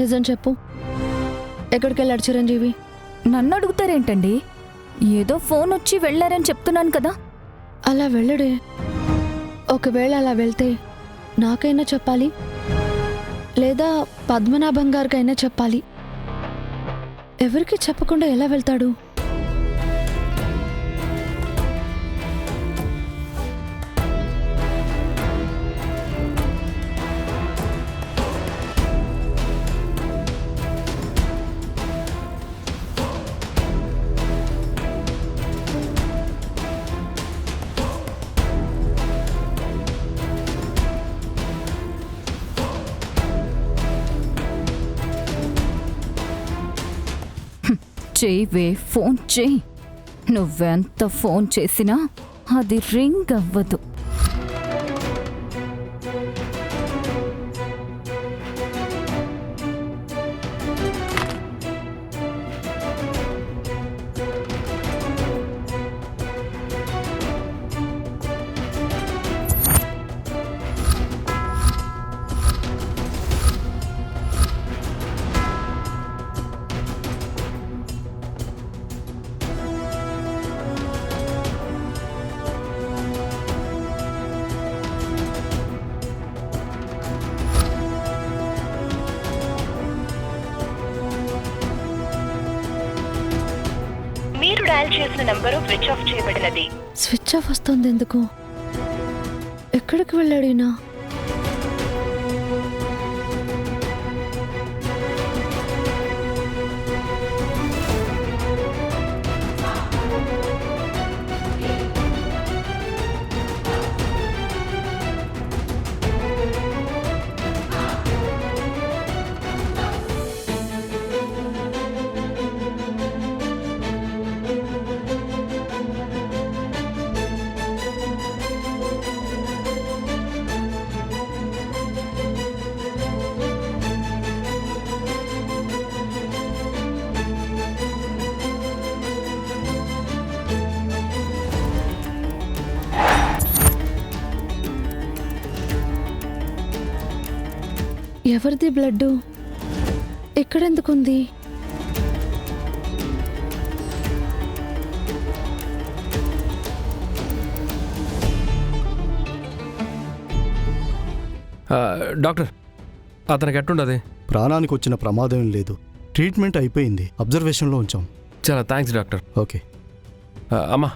నిజం చెప్పు, ఎక్కడికి వెళ్ళాడు చిరంజీవి? నన్ను అడుగుతారేంటండి? ఏదో ఫోన్ వచ్చి వెళ్ళారని చెప్తున్నాను కదా. అలా వెళ్ళడే. ఒకవేళ అలా వెళ్తే నాకైనా చెప్పాలి, లేదా పద్మనాభం గారికైనా చెప్పాలి. ఎవరికి చెప్పకుండా ఎలా వెళ్తాడు? చెయ్యవే, ఫోన్ చెయ్యి. నువ్వెంత ఫోన్ చేసినా అది రింగ్ అవ్వదు. మీరు డయల్ చేసిన నంబరు స్విచ్ ఆఫ్ చేయబడినది. స్విచ్ ఆఫ్ వస్తుంది ఎందుకు? ఎక్కడికి వెళ్ళాడీనా? ఎవరిది బ్లడ్? ఎక్కడెందుకుంది? డాక్టర్, అతనికి ఎట్టుండదు? ప్రాణానికి వచ్చిన ప్రమాదం ఏం లేదు. ట్రీట్మెంట్ అయిపోయింది, అబ్జర్వేషన్లో ఉంచాం. చాలా థ్యాంక్స్ డాక్టర్. ఓకే. అమ్మా,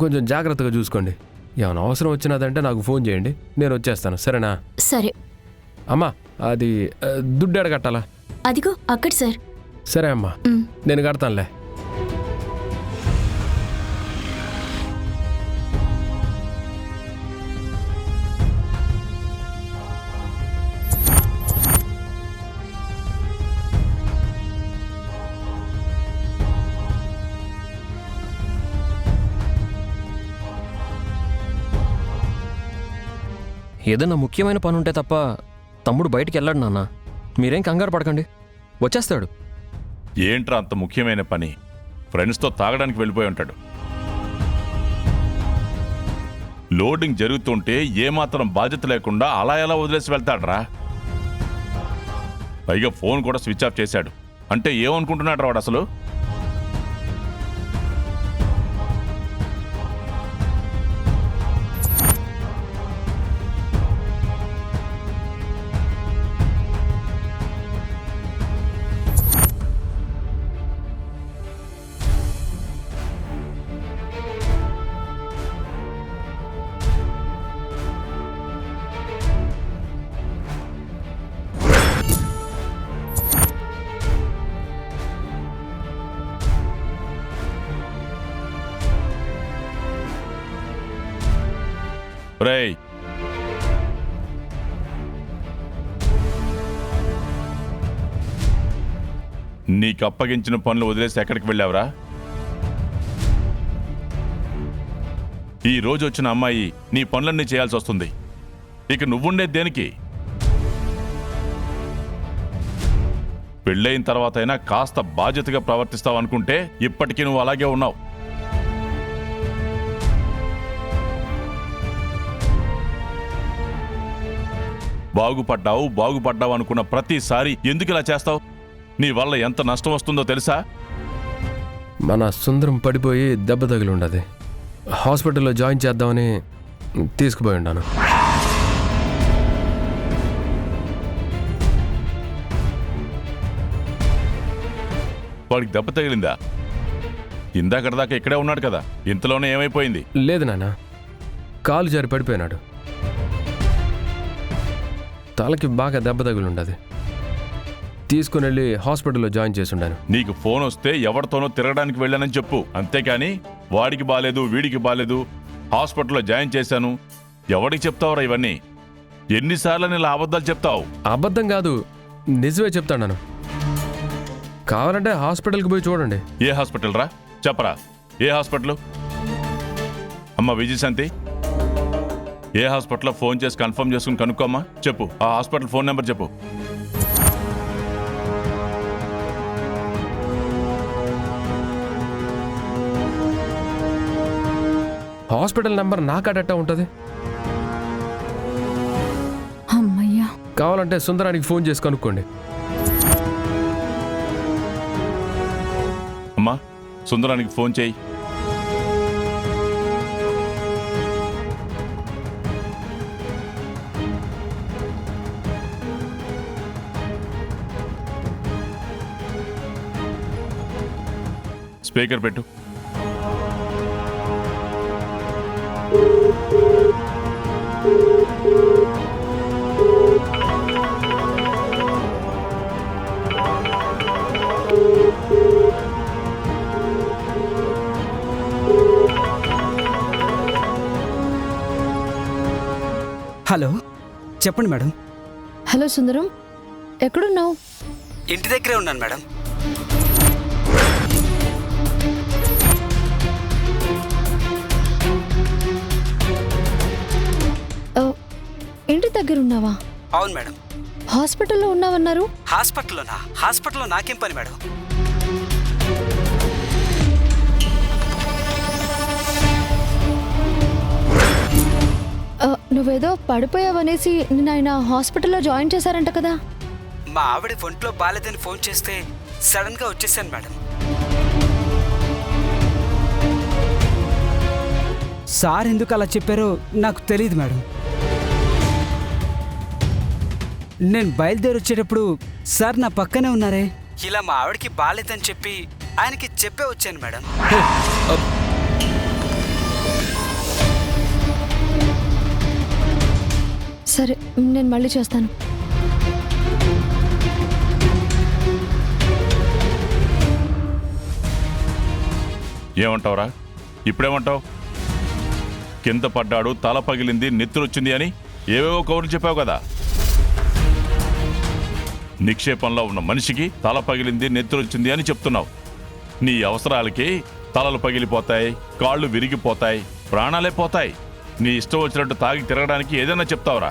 కొంచెం జాగ్రత్తగా చూసుకోండి. ఏమైనా అవసరం వచ్చినదంటే నాకు ఫోన్ చేయండి, నేను వచ్చేస్తాను. సరేనా? సరే. అమ్మా, అది దుడ్డు ఎడ కట్టాలా? అదిగో అక్కడ సార్. సరే అమ్మా, నేను కడతానులే. ఏదైనా ముఖ్యమైన పని ఉంటే తప్ప తమ్ముడు బయటికి వెళ్ళాడు నాన్న. మీరేం కంగారు పడకండి, వచ్చేస్తాడు. ఏంట్రా అంత ముఖ్యమైన పని? ఫ్రెండ్స్తో తాగడానికి వెళ్ళిపోయి ఉంటాడు. లోడింగ్ జరుగుతుంటే ఏమాత్రం బాధ్యత లేకుండా అలా ఎలా వదిలేసి వెళ్తాడ్రా? పైగా ఫోన్ కూడా స్విచ్ ఆఫ్ చేశాడు. అంటే ఏమనుకుంటున్నాడు వాడు అసలు? రేయ్, నీకు అప్పగించిన పనులు వదిలేసి ఎక్కడికి వెళ్ళావురా? ఈ రోజు వచ్చిన అమ్మాయి నీ పనులన్నీ చేయాల్సి వస్తుంది. ఇక నువ్వుండేది దేనికి? పెళ్ళైన తర్వాత అయినా కాస్త బాధ్యతగా ప్రవర్తిస్తావు అనుకుంటే ఇప్పటికీ నువ్వు అలాగే ఉన్నావు. బాగుపడ్డావు అనుకున్న ప్రతిసారి ఎందుకు ఇలా చేస్తావు? నీ వల్ల ఎంత నష్టం వస్తుందో తెలుసా? మన సుందరం పడిపోయి దెబ్బ తగిలి ఉండదు. హాస్పిటల్లో జాయిన్ చేద్దామని తీసుకుపోయి ఉన్నాను. వాడికి దెబ్బ తగిలిందా? ఇందాకటిదాకా ఇక్కడే ఉన్నాడు కదా, ఇంతలోనే ఏమైపోయింది? లేదు నాన్న, కాలు జారి పడిపోయినాడు. తలకి బాగా దెబ్బ తగిలి ఉండదు. తీసుకుని వెళ్ళి హాస్పిటల్లో జాయిన్ చేసి ఉండాను. నీకు ఫోన్ వస్తే ఎవరితోనో తిరగడానికి వెళ్ళానని చెప్పు, అంతేకాని వాడికి బాలేదు వీడికి బాలేదు హాస్పిటల్లో జాయిన్ చేశాను ఎవడికి చెప్తావురా ఇవన్నీ? ఎన్నిసార్లు ఇలా అబద్ధాలు చెప్తావు? అబద్ధం కాదు, నిజమే చెప్తాను. కావాలంటే హాస్పిటల్కి పోయి చూడండి. ఏ హాస్పిటల్ రా? చెప్పరా, ఏ హాస్పిటల్? అమ్మ విజయశాంతి, ఏ హాస్పిటల్లో ఫోన్ చేసి కన్ఫర్మ్ చేసుకుని కనుక్కోమ్మా. చెప్పు, ఆ హాస్పిటల్ ఫోన్ నెంబర్ చెప్పు. హాస్పిటల్ నెంబర్ నాకాడట్టా ఉంటుంది. అమ్మయ్యా. కావాలంటే సుందరానికి ఫోన్ చేసి కనుక్కోండి. అమ్మా, సుందరానికి ఫోన్ చేయి. స్పీకర్ పెట్టు. హలో, చెప్పండి మేడం. హలో సుందరం, ఎక్కడున్నావు? ఇంటి దగ్గరే ఉన్నాను మేడం. ఇంటి దగ్గర ఉన్నావా? అవును మేడం. హాస్పిటల్లో ఉన్నావన్నారు. హాస్పిటల్లోనా? హాస్పిటల్లో నాకేం పని మేడం? నువ్వేదో పడిపోయావనేసి నిన్న ఆయన హాస్పిటల్లో జాయిన్ చేశారంట కదా. మా ఆవిడ ఒంట్లో బాలేదని ఫోన్ చేస్తే సడన్గా వచ్చేసాను మేడం. సార్ ఎందుకు అలా చెప్పారో నాకు తెలియదు మేడం. నేను బయలుదేరి వచ్చేటప్పుడు సార్ నా పక్కనే ఉన్నారే. ఇలా మా ఆవిడకి బాలేదని చెప్పి ఆయనకి చెప్పే వచ్చాను మేడం. సరే, నేను మళ్ళీ చేస్తాను. ఏమంటావురా? ఇప్పుడేమంటావు? కింద పడ్డాడు, తల పగిలింది, నెత్తురొచ్చింది అని ఏవేవో కౌరులు చెప్పావు కదా. నిక్షేపంలో ఉన్న మనిషికి తల పగిలింది, నెత్తురొచ్చింది అని చెప్తున్నావు. నీ అవసరాలకి తలలు పగిలిపోతాయి, కాళ్ళు విరిగిపోతాయి, ప్రాణాలే పోతాయి. నీ ఇష్టం వచ్చినట్టు తాగి తిరగడానికి ఏదైనా చెప్తావురా?